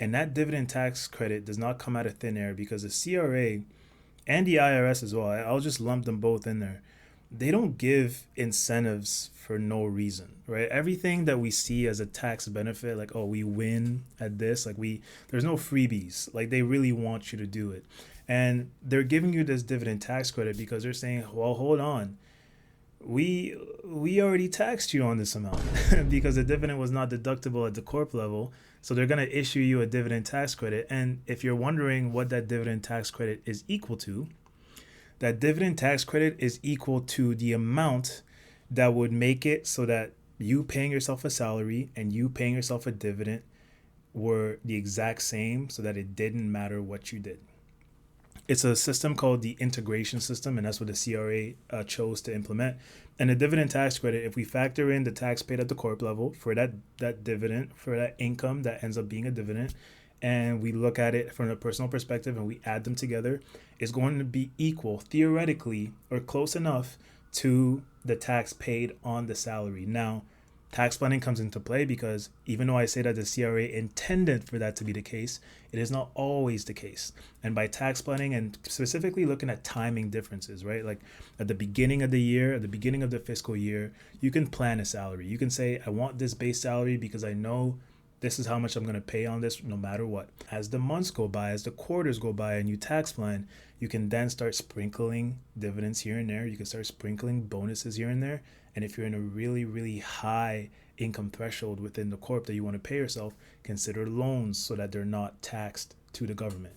And that dividend tax credit does not come out of thin air because the CRA and the IRS as well, I'll just lump them both in there. They don't give incentives for no reason, right? Everything that we see as a tax benefit, like, oh, we win at this, like, there's no freebies. Like, they really want you to do it. And they're giving you this dividend tax credit because they're saying, well, hold on, we already taxed you on this amount because the dividend was not deductible at the corp level. So they're going to issue you a dividend tax credit. And if you're wondering what that dividend tax credit is equal to, that dividend tax credit is equal to the amount that would make it so that you paying yourself a salary and you paying yourself a dividend were the exact same, so that it didn't matter what you did. It's a system called the integration system, and that's what the CRA chose to implement. And the dividend tax credit, if we factor in the tax paid at the corp level for that dividend, for that income that ends up being a dividend, and we look at it from a personal perspective and we add them together, it's going to be equal theoretically or close enough to the tax paid on the salary. Now, tax planning comes into play because even though I say that the CRA intended for that to be the case, it is not always the case. And by tax planning and specifically looking at timing differences, right? Like at the beginning of the year, at the beginning of the fiscal year, you can plan a salary. You can say, I want this base salary because I know this is how much I'm going to pay on this no matter what. As the months go by, as the quarters go by, and you tax plan, you can then start sprinkling dividends here and there. You can start sprinkling bonuses here and there. And if you're in a really, really high income threshold within the corp that you want to pay yourself, consider loans so that they're not taxed to the government.